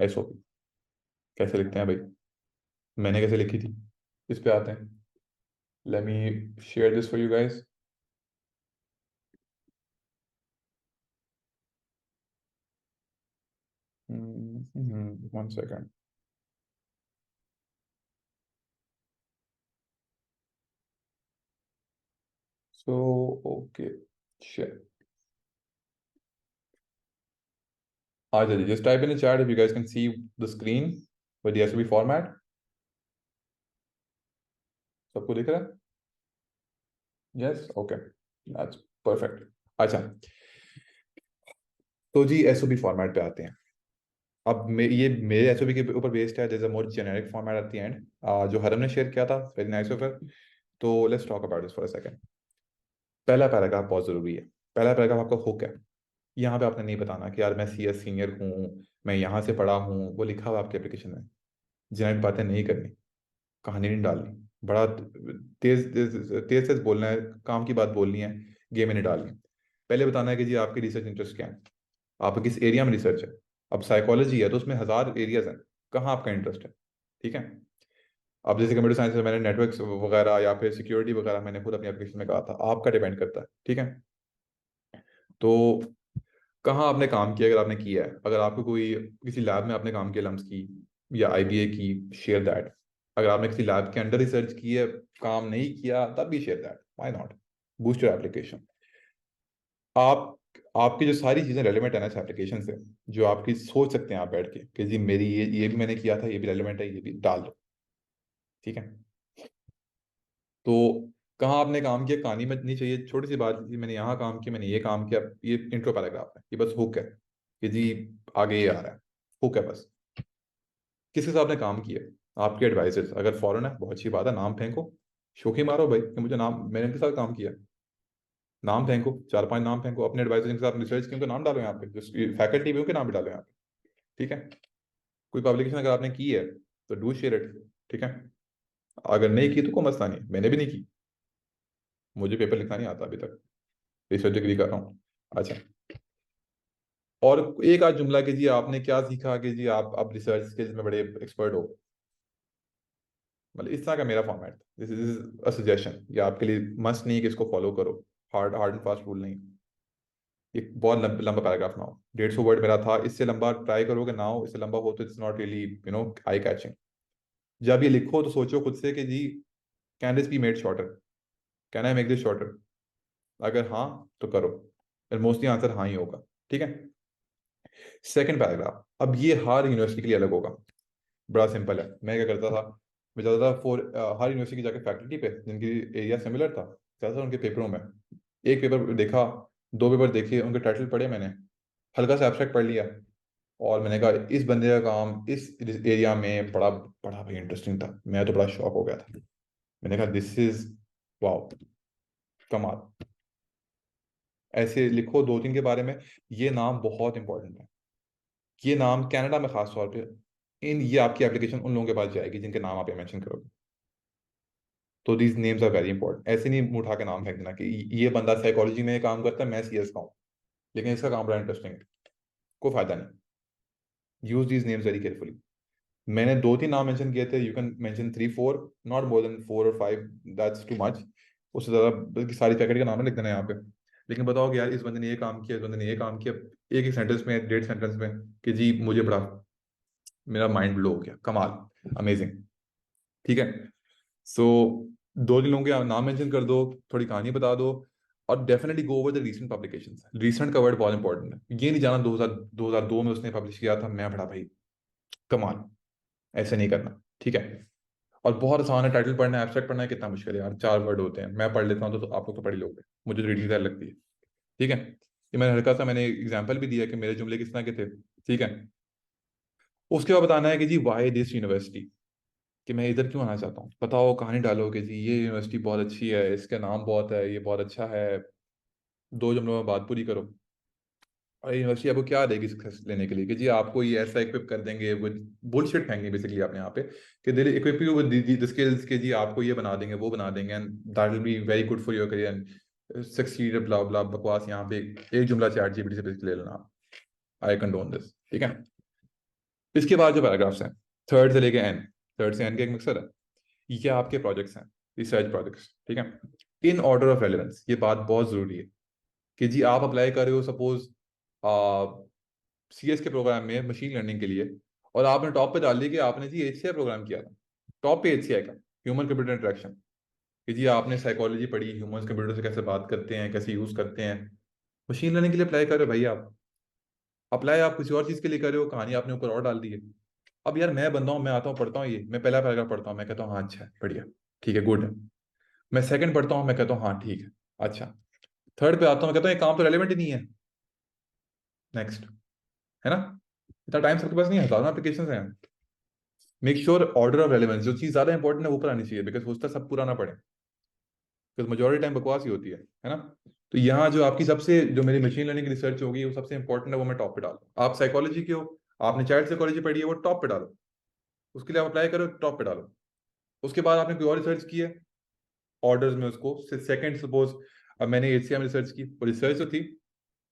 SOP कैसे लिखते हैं भाई, मैंने कैसे लिखी थी, इस पे आते हैं। Let me share this for you guys. 1 second. So okay, share. आ जाइए, just type in chat if you guys can see the screen with the SOP format. सबको दिख रहा है? Yes, okay, that's perfect. अच्छा, तो जी SOP फॉर्मेट पे आते हैं। अब ये मेरे SOP के ऊपर बेस्ड है, जैसे more generic format at the end, जो हरम ने शेयर किया था, वेरी नाइस ऑफ इट। तो let's talk about this for a second. पहला पैराग्राफ बहुत जरूरी है। पहला पैराग्राफ आपका हुक है। यहाँ पे आपने नहीं बताना कि यार मैं CS सीनियर हूँ, मैं यहाँ से पढ़ा हूँ, वो लिखा हुआ आपके एप्लीकेशन में। जेनेरिक बातें नहीं करनी, कहानी नहीं डालनी, बड़ा तेज तेज तेज तेज बोलना है, काम की बात बोलनी है, गेम में नहीं डालनी। पहले बताना है कि जी आपके रिसर्च इंटरेस्ट क्या है, आप किस एरिया में रिसर्च है। अब साइकोलॉजी है तो उसमें हजार एरियाज हैं, कहाँ आपका इंटरेस्ट है। ठीक है। अब जैसे कंप्यूटर साइंस में मैंने नेटवर्क्स वगैरह या फिर सिक्योरिटी वगैरह मैंने खुद अपनी एप्लीकेशन में कहा था, आपका डिपेंड करता है। ठीक है। तो कहाँ आपने काम किया, अगर आपने किया है, अगर आपको कोई किसी लैब में आपने काम किया लम्स की या IBA की, शेयर दैट। अगर आपने किसी लैब के अंडर रिसर्च की है, काम नहीं किया, तब भी share that, why not, boost your application. आप आपकी जो सारी चीज़ें रेलिवेंट है ना इस एप्लीकेशन से, जो आपकी सोच सकते हैं आप बैठ के कि जी मेरी ये भी मैंने किया था, ये भी रेलिवेंट है, ये भी डाल दो। ठीक है। तो कहाँ आपने काम किया, कहानी में नहीं चाहिए, छोटी सी बात जी मैंने यहाँ काम किया, मैंने ये काम किया, ये इंट्रो पैराग्राफ है, ये बस हुक है कि जी आगे ये आ रहा है। हुक है बस। किसके साथ आपने काम किया, आपके एडवाइजर्स, अगर फॉरेन है बहुत अच्छी बात है, नाम फेंको, शोखी मारो भाई कि मुझे नाम, मैंने इनके साथ काम किया। नाम फेंको, 4-5 नाम फेंको अपने एडवाइजर जिनके साथ रिसर्च की, उनके नाम डालो यहाँ पे, जो फैकल्टी भी उनके नाम भी डालो यहाँ पे। ठीक है। कोई पब्लिकेशन अगर आपने की है तो डू शेयर इट। ठीक है। अगर नहीं की तो कोई मसला नहीं, मैंने भी नहीं की, मुझे पेपर लिखना नहीं आता अभी तक, रिसर्च डिग्री कर रहा हूँ। अच्छा, और एक आध जुमला कि जी आपने क्या सीखा, कि जी आप अब रिसर्च स्किल्स में बड़े एक्सपर्ट हो। मतलब इस तरह का मेरा format, this is a suggestion, ये आपके लिए मस्ट नहीं है कि इसको फॉलो करो, hard hard and fast rule नहीं। एक बहुत लंबा पैराग्राफ ना हो, 150 वर्ड मेरा था, इससे लंबा ट्राई करोगे ना हो, इससे लंबा हो तो it's not really eye catching. जब ये लिखो तो सोचो खुद से कि जी can this be made shorter, can I make this shorter. अगर हाँ तो करो, मोस्टली आंसर हाँ ही होगा। ठीक है। सेकंड पैराग्राफ, अब ये हर यूनिवर्सिटी के लिए अलग होगा। बड़ा सिंपल है, मैं क्या करता था, मैं जाता था हर यूनिवर्सिटी की जाके फैकल्टी पे जिनकी एरिया सिमिलर था, जाता था उनके पेपरों में, एक पेपर देखा, 2 पेपर देखे, उनके टाइटल पढ़े मैंने, हल्का सा एब्स्ट्रैक्ट पढ़ लिया, और मैंने कहा इस बंदे का काम इस एरिया में बड़ा बड़ा भाई इंटरेस्टिंग था, मैं तो बड़ा शॉक हो गया था। मैंने कहा दिस इज वाओ, कमाल। ऐसे लिखो 2-3 के बारे में। ये नाम बहुत इंपॉर्टेंट है, ये नाम कनाडा में खास तौर पे, इन ये आपकी एप्लीकेशन उन लोगों के पास जाएगी जिनके नाम आप मेंशन करोगे। तो these names are very important, ऐसे नहीं मुंह उठा के नाम फेंक देना कि ये बंदा साइकोलॉजी में काम करता है, मैं CS का हूँ, लेकिन इसका काम बड़ा इंटरेस्टिंग है, कोई फायदा नहीं। Use these names very carefully. मैंने 2-3 नाम मेंशन किए थे, you can mention 3-4, not more than 4 और 5, दैट्स टू मच। उससे ज़्यादा बल्कि सारी फैकल्टी का नाम ना लिख देना यहाँ पे, लेकिन बताओ कि यार इस बंदे ने ये काम किया, इस बंदे ने ये काम किया, एक एक सेंटेंस में, 1.5 सेंटेंस में, कि जी मुझे बड़ा, मेरा माइंड ब्लो हो गया, कमाल, अमेजिंग। ठीक है। सो 2-3 लोगों के नाम मेंशन कर दो, थोड़ी कहानी बता दो, और definitely go over the recent publications. Recent का वर्ड बहुत इंपॉर्टेंट है, ये नहीं जाना 2002 में उसने पब्लिश किया था, मैं बड़ा भाई कमाल, ऐसे नहीं करना। ठीक है। और बहुत आसान है, टाइटल पढ़ना है, एब्स्ट्रैक्ट पढ़ना है, कितना मुश्किल है यार, 4 वर्ड होते हैं, मैं पढ़ लेता हूँ तो आप लोग तो पढ़ ही लोगे, मुझे तो रीडिंग ज़्यादा लगती है। ठीक है। ये मैंने हल्का सा मैंने एग्जाम्पल भी दिया कि मेरे जुमले किस तरह के थे। ठीक है। उसके बाद बताना है कि जी वाई दिस यूनिवर्सिटी, कि मैं इधर क्यों आना चाहता हूँ, बताओ, कहानी डालो कि जी ये यूनिवर्सिटी बहुत अच्छी है, इसका नाम बहुत है, ये बहुत अच्छा है, 2 जुमलों में बात पूरी करो। और यूनिवर्सिटी आपको क्या देगी सक्सेस लेने के लिए, कि जी आपको ये ऐसा इक्विप कर देंगे, विद बुलशिट फेंकेंगे बेसिकली आपने यहाँ पे, कि they equip you with the skills, के जी आपको ये बना देंगे, वो बना देंगे, and that will be very good for your career and succeed, blah blah बकवास। यहाँ पे एक जुमला ChatGPT से बेसिकली ले लेना, आई कंडोन दिस। ठीक है। इसके बाद जो पैराग्राफ्स हैं, थर्ड से लेके एन, थर्ड से एन का एक मिक्सर है, ये आपके प्रोजेक्ट्स हैं, रिसर्च प्रोजेक्ट्स, ठीक है। इन ऑर्डर ऑफ रेलेवेंस, ये बात बहुत जरूरी है कि जी आप अप्लाई कर रहे हो सपोज सीएस के प्रोग्राम में मशीन लर्निंग के लिए, और आपने टॉप पे डाल दिया कि आपने जी एचसीआई प्रोग्राम किया था, टॉप पे एचसीआई का, ह्यूमन कंप्यूटर इंटरेक्शन, कि जी आपने साइकोलॉजी पढ़ी, ह्यूमन कंप्यूटर से कैसे बात करते हैं, कैसे यूज करते हैं। मशीन लर्निंग के लिए अप्लाई कर रहे हो भाई आप, अप्लाई आप किसी और चीज के लिए कर रहे हो, कहानी आपने ऊपर और डाल दी है। अब यार मैं बंदा हूँ, मैं आता हूँ पढ़ता हूँ, ये मैं पहला पैराग्राफ पढ़ता हूँ, मैं कहता हूँ हाँ अच्छा है, बढ़िया, ठीक है, गुड है। मैं सेकंड पढ़ता हूँ, मैं कहता हूँ हाँ ठीक है, अच्छा। थर्ड पे आता हूँ, मैं कहता हूँ ये काम तो रेलिवेंट ही नहीं है, नेक्स्ट, है ना। इतना टाइम सबके पास नहीं है, हजारों एप्लीकेशन हैं। Make sure order of relevance, जो चीज ज्यादा इंपॉर्टेंट है वो ऊपर आनी चाहिए, बिकॉज हो सकता है सब पूरा ना पड़े, बिकॉज मेजोरिटी टाइम बकवास ही होती है ना। तो यहाँ जो आपकी सबसे, जो मेरी मशीन लर्निंग की रिसर्च होगी वो सबसे इंपॉर्टेंट है, वो मैं टॉप पे डालूँ। आप साइकोलॉजी के हो, आपने चाइल्ड साइकोलॉजी पढ़ी है, वो टॉप पे डालो, उसके लिए आप अप्लाई करो, टॉप पे डालो। उसके बाद आपने कोई और रिसर्च की है, ऑर्डर्स में उसको सेकंड सपोज, अब मैंने एचसीएम रिसर्च की, वो रिसर्च तो थी,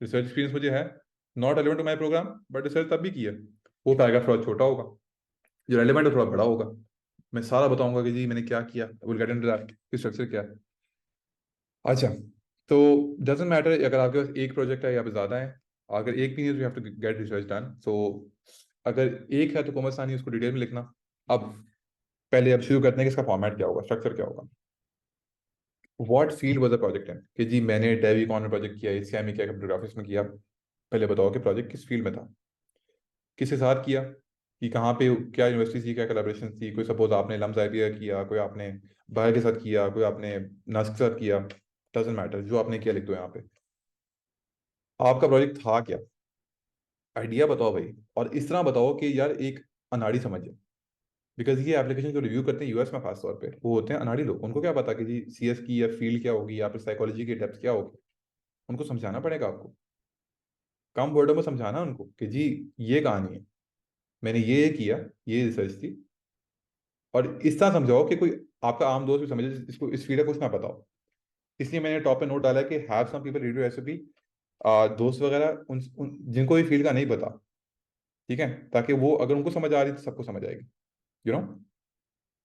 रिसर्च एक्सपीरियंस मुझे है, not relevant to my programme, but research तब भी की है। वो पैराग्राफ थोड़ा छोटा होगा, जो रेलिवेंट है थोड़ा बड़ा होगा। मैं सारा बताऊंगा कि जी मैंने क्या किया, will get into that, structure क्या है। अच्छा, तो डजेंट मैटर अगर आपके पास एक प्रोजेक्ट है या फिर ज़्यादा है, अगर एक भी नहीं है तो you have to get research done. So अगर एक है तो कॉमर्स आनी है, उसको डिटेल में लिखना। अब पहले अब शुरू करते हैं कि इसका फॉर्मेट क्या होगा, स्ट्रक्चर क्या होगा। What field was the project in, कि जी मैंने डेविकॉन में प्रोजेक्ट किया, एसीआई में किया, कंप्यूटर ग्राफिक्स में किया। पहले बताओ कि प्रोजेक्ट किस फील्ड में था, किसके साथ किया, कि कहाँ पे, क्या यूनिवर्सिटी थी, क्या कोलैबोरेशन थी, कोई सपोज आपने लम्स आईबीआई किया, कोई आपने बायर के साथ किया, कोई आपने नस्क के साथ किया, डजेंट मैटर, जो आपने किया लिख दो यहाँ पे। आपका प्रोजेक्ट था क्या, आइडिया बताओ भाई, और इस तरह बताओ कि यार एक अनाड़ी समझे। बिकॉज ये एप्लीकेशन जो रिव्यू करते हैं यूएस में खास तौर पे, वो होते हैं अनाड़ी लोग, उनको क्या पता कि जी सीएस की या फील्ड क्या होगी या फिर साइकोलॉजी की डेप्थ क्या होगी। उनको समझाना पड़ेगा आपको, कम वर्डों में समझाना उनको कि जी ये कहानी है, मैंने ये किया, ये रिसर्च थी। और इस तरह समझाओ कि कोई आपका आम दोस्त भी समझे इसको, इस फील्ड का कुछ ना पता हो। इसलिए मैंने टॉप पे नोट डाला है कि have some people read your recipe, दोस्त वगैरह जिनको भी फील्ड का नहीं पता, ठीक है, ताकि वो अगर उनको समझ आ रही तो सबको समझ आएगी, यू नो।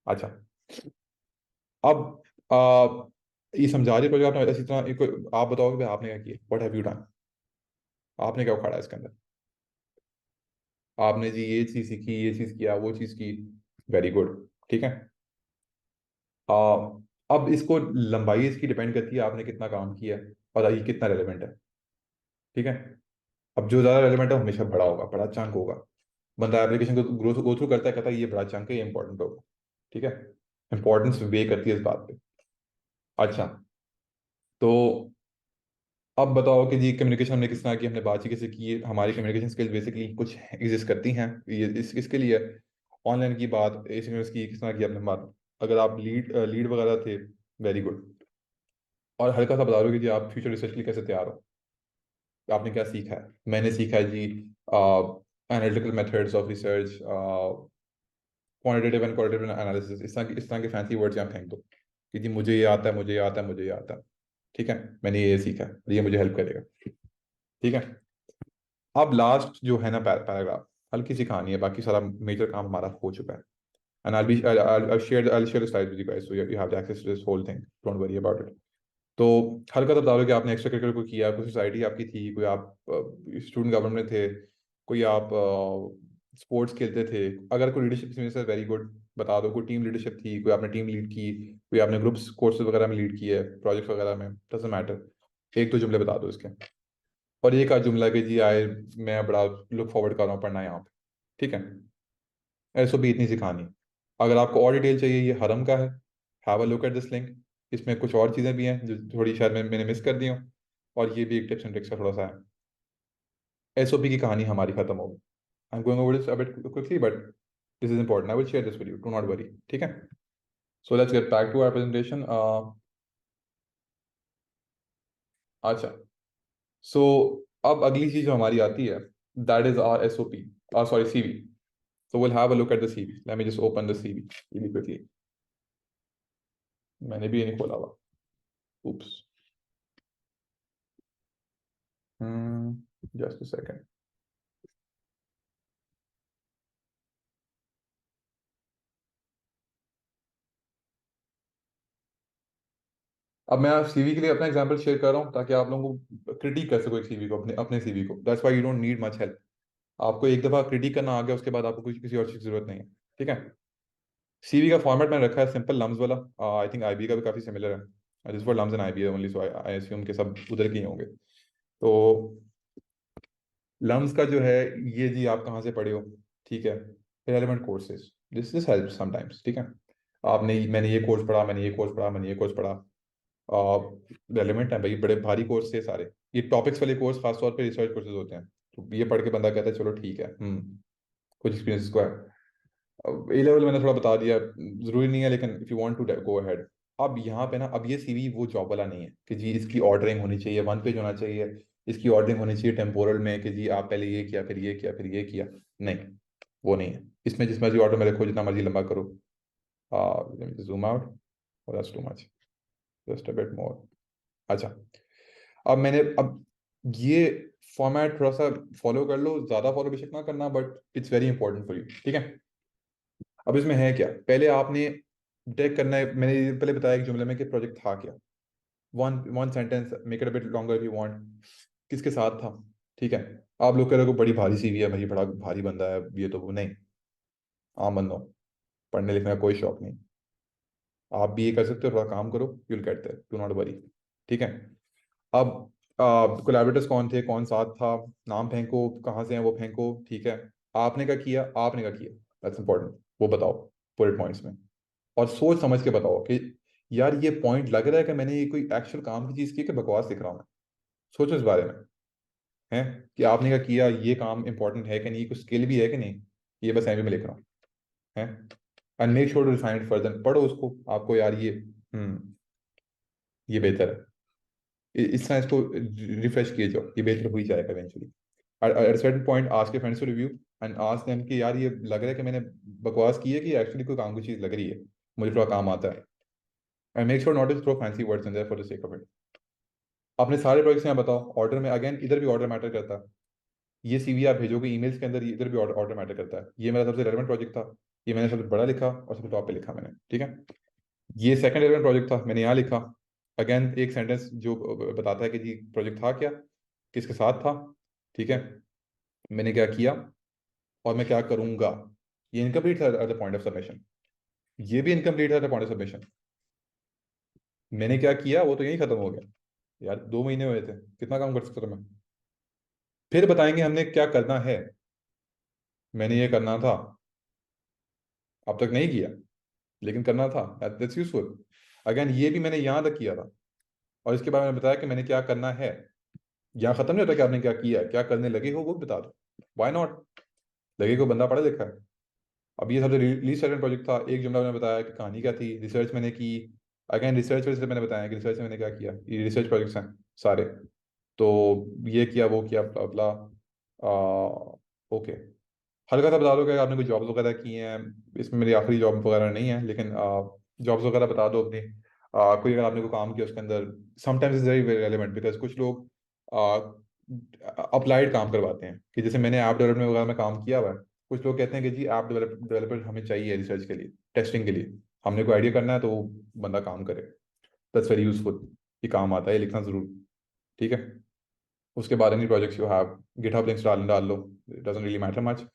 अच्छा, अब ये समझा रही प्रोजेक्ट आपने, इसी तरह आप बताओ कि भाई आपने क्या किया, व्हाट हैव यू डन, आपने क्या उखाड़ा इसके अंदर। आपने जी ये चीज़ सीखी, ये चीज़ किया, वो चीज़ की, वेरी गुड, ठीक है। आ, अब इसको लंबाई इसकी डिपेंड करती है आपने कितना काम किया है और ये कितना रेलेवेंट है, ठीक है। अब जो ज़्यादा रेलेवेंट है वो हमेशा बड़ा होगा, बड़ा चंक होगा। बंदा एप्लीकेशन को गो थ्रू करता है, कहता है ये बड़ा चंक है, ये इंपॉर्टेंट होगा, ठीक है। इंपॉर्टेंस वे करती है इस बात पे। अच्छा, तो अब बताओ कि जी कम्युनिकेशन हमने किस तरह की, हमने बातचीत कैसे की है, हमारी कम्युनिकेशन स्किल्स बेसिकली कुछ एग्जिस्ट करती हैं, ये इसके लिए ऑनलाइन की बात, एसिंक्रोनस की किस तरह की आपने बात। अगर आप लीड वगैरह थे, वेरी गुड। और हल्का सा बता दो कि जी आप फ्यूचर रिसर्च के लिए कैसे तैयार हो, आपने क्या सीखा है। मैंने सीखा है जी analytical methods of research, quantitative and qualitative analysis, इस तरह के फैंसी वर्ड्स यहाँ फेंक दो कि जी मुझे ये आता है, मुझे ये आता है, मुझे ये आता है, ठीक है, मैंने ये सीखा है और ये मुझे हेल्प करेगा, ठीक है। अब लास्ट जो है ना पैराग्राफ, हल्की सी कहानी है, बाकी सारा मेजर काम हमारा हो चुका है। And I'll share the slides with you guys so you have the access to this whole thing, don't worry about it। तो हल्का सा बता दो कि आपने एक्स्ट्रा करिकुलर को किया, कोई सोसाइटी आपकी थी, कोई आप स्टूडेंट गवर्नमेंट में थे, कोई आप स्पोर्ट्स खेलते थे, अगर कोई लीडरशिप एक्सपीरियंस है वेरी गुड, बता दो। कोई टीम लीडरशिप थी, कोई आपने टीम लीड की, कोई आपने ग्रुप्स कोर्सेज वगैरह में लीड की है, प्रोजेक्ट वगैरह में, डजेंट मैटर, एक दो जुमले बता दो इसके। और एक आध जुमला कि जी आए, मैं बड़ा लुक फॉरवर्ड कर रहा हूँ पढ़ना यहाँ पे, ठीक है। ऐसो भी इतनी सी कहानी। अगर आपको और डिटेल चाहिए, ये हरम का है, have a look at this link. इसमें कुछ और चीज़ें भी हैं जो थोड़ी शायद मैंने मिस कर दी हूँ, और ये भी एक टिप्स एंड ट्रिक्स का थोड़ा सा है। एसओपी की कहानी हमारी खत्म होगी। I am going over this a bit quickly, but this is important, I will share this with you, do not worry, ठीक है। So let's get back to our presentation. अच्छा, सो अब अगली चीज़ जो हमारी आती है, that is our SOP, sorry CV. So we'll have a look at the CV. Let me just open the CV really quickly. मैंने भी ये नहीं खोला हुआ, oops, just a second। अब मैं सीवी के लिए अपना एग्जांपल शेयर कर रहा हूँ ताकि आप लोगों को क्रिटिक कर सको एक सीवी को, अपने अपने सीवी को। That's why you don't need much help. आपको एक दफा क्रिटिक करना आ गया, उसके बाद आपको कुछ किसी और चीज़ की जरूरत नहीं है। ठीक है। सीवी का फॉर्मेट मैंने रखा है सिंपल लम्स वाला। आई थिंक आईबी का भी काफ़ी सिमिलर है। This for LUMS and IB only, so I assume के सब उधर के ही होंगे। तो लम्स का जो है, ये जी आप कहाँ से पढ़े हो, ठीक है, relevant courses, this help sometimes. ठीक है। आपने, मैंने ये कोर्स पढ़ा, मैंने ये कोर्स पढ़ा, मैंने ये कोर्स पढ़ा, रेलिवेंट है भाई, बड़े भारी कोर्स थे सारे। ये टॉपिक्स वाले कोर्स खासतौर पे रिसर्च कोर्सेज होते हैं, तो ये पढ़ के बंदा कहता है चलो ठीक है, कुछ एक्सपीरियंस इसको है। ए लेवल मैंने थोड़ा बता दिया, जरूरी नहीं है, लेकिन if you want to go ahead. अब यहाँ पे ना, अब ये सीवी वो जॉब वाला नहीं है कि जी इसकी ऑर्डरिंग होनी चाहिए, वन पेज होना चाहिए, इसकी ऑर्डरिंग होनी चाहिए टेम्पोरल में, कि जी आप पहले ये किया, फिर ये किया, फिर ये किया। नहीं, वो नहीं है। इसमें जिस मर्जी ऑर्डर में रखो, जितना मर्जी लंबा करो। Zoom out, that's too much, just a bit more. अच्छा, अब मैंने, अब ये फॉर्मेट थोड़ा सा फॉलो कर लो, ज्यादा फॉलो बेशक ना करना, but it's very important for you. ठीक है। अब इसमें है क्या, पहले आपने टेक करना है। मैंने ये पहले बताया एक जुमले में कि प्रोजेक्ट था क्या। One one sentence, make it a bit longer if you want. किसके साथ था। ठीक है। आप लोग कह रहे हो बड़ी भारी सीवी है भाई, बड़ा भारी बंदा है ये, तो वो नहीं, आम बंदा हूं, पढ़ने लिखने का कोई शौक नहीं। आप भी ये कर सकते हो, थोड़ा काम करो, you'll get there, do not worry. ठीक है। अब कोलैबोरेटर्स कौन थे, कौन साथ था, नाम फेंको, कहाँ से हैं वो फेंको। ठीक है। आपने क्या किया, आपने क्या किया, दैट्स इंपॉर्टेंट, वो बताओ बुलेट पॉइंट्स में। और सोच समझ के बताओ कि यार ये पॉइंट लग रहा है कि मैंने ये कोई एक्चुअल काम की चीज़ की है कि बकवास दिख रहा हूँ मैं। सोचो इस बारे में, है कि आपने क्या किया, ये काम इंपॉर्टेंट है कि नहीं, कुछ स्किल भी है कि नहीं, ये बस एमवी में लिख रहा हूँ, है। And make sure to refine it further, पढ़ो उसको, आपको यार ये बेहतर है, इस तरह इसको रिफ्रेश किए जाओ, ये बेहतर हो ही जाएगा eventually. At certain point ask your friends to review and ask them कि यार ये लग रहा है कि मैंने बकवास की है कि एक्चुअली कोई काम की चीज़ लग रही है, मुझे थोड़ा काम आता है। And make sure not to throw fancy words in there for the sake of it. अपने सारे प्रोजेक्ट्स यहाँ बताओ ऑर्डर में, अगेन इधर भी ऑर्डर मैटर करता है। ये सीवी आप भेजोगे ईमेल्स के अंदर, इधर भी ऑर्डर ऑर्डर मैटर करता है। ये मेरा सबसे रेलेवेंट प्रोजेक्ट था, ये मैंने सबसे बड़ा लिखा और सबसे टॉप पे लिखा मैंने। ठीक है। ये सेकंड रेलेवेंट प्रोजेक्ट था, मैंने यहाँ लिखा। अगेन एक सेंटेंस जो बताता है कि जी प्रोजेक्ट था क्या, किसके साथ था। ठीक है। मैंने क्या किया और मैं क्या करूंगा। ये इनकम्प्लीट था at the point of submission, ये भी इनकम्प्लीट है at the point of submission. मैंने क्या किया वो तो यही खत्म हो गया, यार 2 महीने हुए थे, कितना काम कर सकता था मैं। फिर बताएंगे हमने क्या करना है, मैंने ये करना था, अब तक नहीं किया, लेकिन करना था, दैट्स यूजफुल। अगेन ये भी मैंने यहाँ तक किया था, और इसके बाद मैंने बताया कि मैंने क्या करना है। यहाँ खत्म नहीं होता कि आपने क्या किया है, क्या करने लगे हो वो भी बता दो। वाई नॉट, लगे को बंदा पढ़ा लिखा है। अब ये सबसे लीस्ट सेकंड प्रोजेक्ट था, एक जुमला मैंने बताया कि कहानी क्या थी, रिसर्च मैंने की। अगेन रिसर्च वैसे मैंने बताया कि रिसर्च में मैंने क्या किया, ये रिसर्च प्रोजेक्ट्स हैं सारे। तो ये किया वो किया ब्ला ब्ला। ओके, हल्का सा बता दो कि आपने कोई जॉब्स वगैरह की हैं। इसमें मेरी आखिरी जॉब वगैरह नहीं है, लेकिन जॉब्स वगैरह बता दो अपनी। कोई अगर आपने कोई काम किया उसके अंदर, sometimes is very relevant because कुछ लोग अप्लाइड काम करवाते हैं, कि जैसे मैंने ऐप डेवलपमेंट वगैरह में काम किया हुआ है। कुछ लोग कहते हैं कि जी ऐप डेवलपर हमें चाहिए रिसर्च के लिए, टेस्टिंग के लिए, हमने कोई आइडिया करना है तो वो बंदा काम करे। दैट्स वेरी यूजफुल, ये काम आता है, ये लिखना जरूर। ठीक है। उसके बाद any projects you have, GitHub links डाल डाल लो, it doesn't really matter much,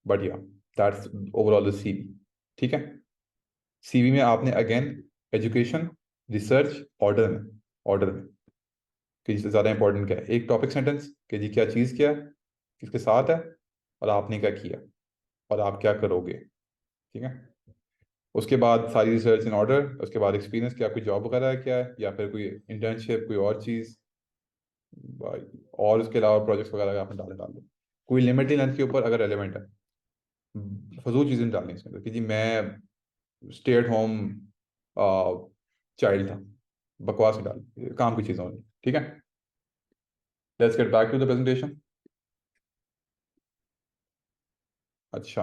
but yeah that's overall the CV. ठीक है। सीवी में आपने अगेन एजुकेशन, रिसर्च, ऑर्डर में कि जिससे ज़्यादा इंपॉर्टेंट क्या है, एक टॉपिक सेंटेंस कि जी क्या चीज़ क्या है, किसके साथ है, और आपने क्या किया, और आप क्या करोगे। ठीक है। उसके बाद सारी रिसर्च इन ऑर्डर, उसके बाद एक्सपीरियंस, क्या कोई जॉब वगैरह है क्या है, या फिर कोई इंटर्नशिप, कोई और चीज़ भाई। और उसके अलावा प्रोजेक्ट्स वगैरह आपने डाल दो, कोई लिमिटेड लेंथ के ऊपर अगर रेलिवेंट है। फजूल चीज़ें डालनी इसके अंदर कि जी मैं स्टे एट होम चाइल्ड था, बकवास में डाल, काम की चीज़ें होनी। ठीक है। Let's get back to the presentation. अच्छा,